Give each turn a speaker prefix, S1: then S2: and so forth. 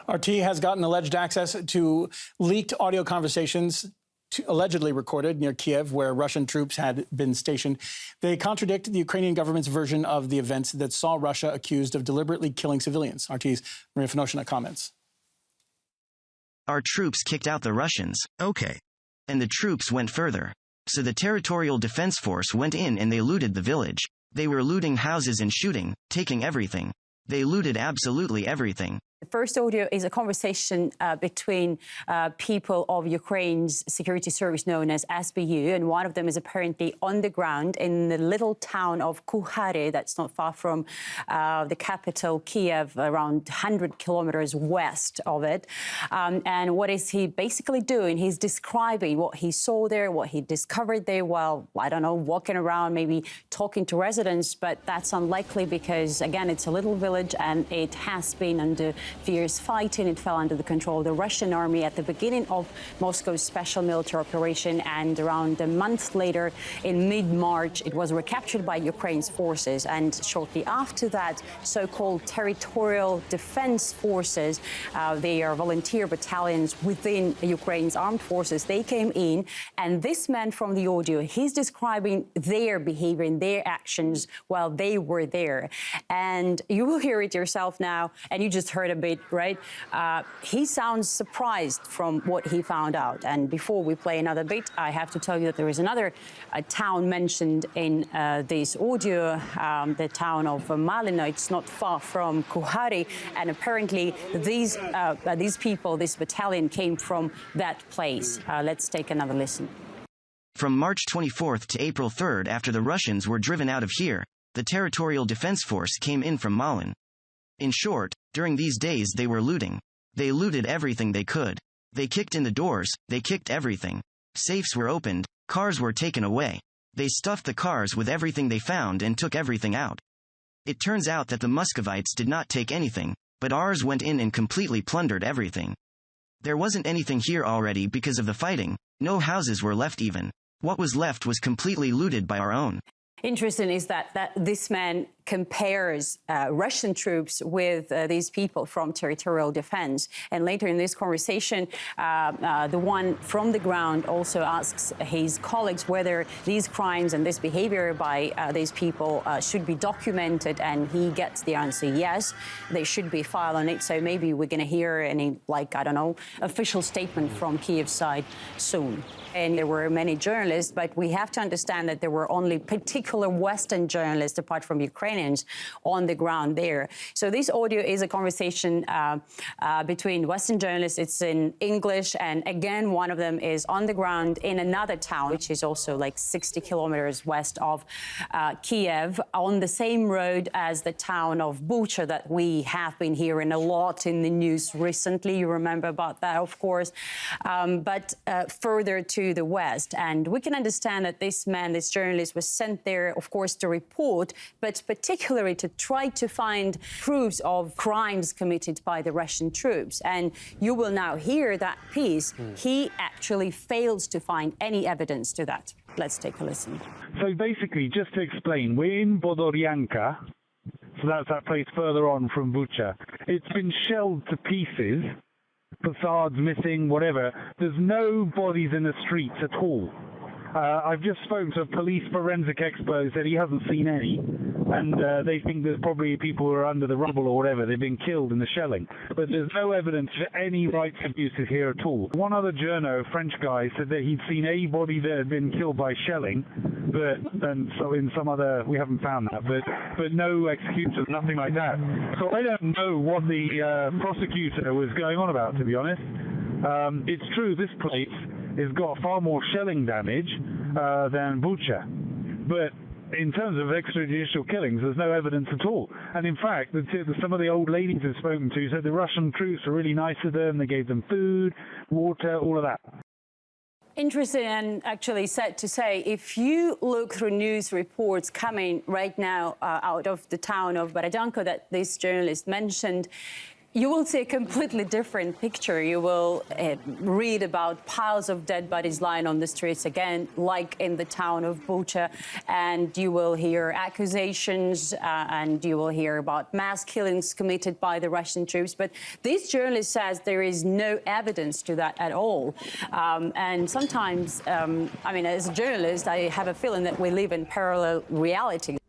S1: RT has gotten alleged access to leaked audio conversations allegedly recorded near Kiev, where Russian troops had been stationed. They contradict the Ukrainian government's version of the events that saw Russia accused of deliberately killing civilians. RT's Maria Finoshina comments.
S2: Our troops kicked out the Russians. Okay. And the troops went further. So the Territorial Defense Force went in and they looted the village. They were looting houses and shooting, taking everything. They looted absolutely everything.
S3: The first audio is a conversation between people of Ukraine's security service known as SBU, and one of them is apparently on the ground in the little town of Kuhari, that's not far from the capital, Kiev, around 100 kilometers west of it. And what is he basically doing? He's describing what he saw there, what he discovered there while, I don't know, walking around, maybe talking to residents, but that's unlikely because, again, it's a little village and it has been under fierce fighting. It fell under the control of the Russian army at the beginning of Moscow's special military operation, and around a month later, in mid-March, it was recaptured by Ukraine's forces. And shortly after that, so-called territorial defense forces, they are volunteer battalions within Ukraine's armed forces, they came in, and this man from the audio, he's describing their behavior and their actions while they were there. And you will hear it yourself now, and you just heard a bit, right? He sounds surprised from what he found out. And before we play another bit, I have to tell you that there is another town mentioned in this audio, the town of Malino. It's not far from Kuhari, and apparently these people, this battalion, came from that place. Let's take another listen.
S2: From March 24th to April 3rd, after the Russians were driven out of here, the Territorial Defense Force came in from Malin. In short, during these days they were looting. They looted everything they could. They kicked in the doors, they kicked everything. Safes were opened, cars were taken away. They stuffed the cars with everything they found and took everything out. It turns out that the Muscovites did not take anything, but ours went in and completely plundered everything. There wasn't anything here already because of the fighting, no houses were left even. What was left was completely looted by our own.
S3: Interesting is that this man compares Russian troops with these people from territorial defense. And later in this conversation, the one from the ground also asks his colleagues whether these crimes and this behavior by these people should be documented. And he gets the answer, yes, they should be filed on it. So maybe we're going to hear any, like, I don't know, official statement from Kiev side soon. And there were many journalists, but we have to understand that there were only particular Western journalists, apart from Ukrainians, on the ground there. So this audio is a conversation between Western journalists. It's in English, and again, one of them is on the ground in another town, which is also like 60 kilometers west of Kiev, on the same road as the town of Bucha that we have been hearing a lot in the news recently. You remember about that, of course, but further to the west. And we can understand that this man, this journalist, was sent there, of course, to report, but particularly to try to find proofs of crimes committed by the Russian troops. And you will now hear that piece. He actually fails to find any evidence to that. Let's take a listen.
S4: So basically, just to explain, we're in Bodoryanka, so that's that place further on from Bucha. It's been shelled to pieces. Facades missing, whatever. There's no bodies in the streets at all. I've just spoken to a police forensic expert who said he hasn't seen any, and they think there's probably people who are under the rubble or whatever. They've been killed in the shelling. But there's no evidence for any rights abuses here at all. One other journo, a French guy, said that he'd seen a body that had been killed by shelling, and so in some other, we haven't found that, but no executions, nothing like that. So I don't know what the prosecutor was going on about, to be honest. It's true, this place has got far more shelling damage than Bucha. But in terms of extrajudicial killings, there's no evidence at all. And in fact, some of the old ladies I've spoken to said the Russian troops were really nice to them. They gave them food, water, all of that.
S3: Interesting, and actually sad to say, if you look through news reports coming right now out of the town of Barajanko that this journalist mentioned, you will see a completely different picture. You will read about piles of dead bodies lying on the streets again, like in the town of Bucha, and you will hear accusations and you will hear about mass killings committed by the Russian troops. But this journalist says there is no evidence to that at all. And sometimes, I mean, as a journalist, I have a feeling that we live in parallel realities.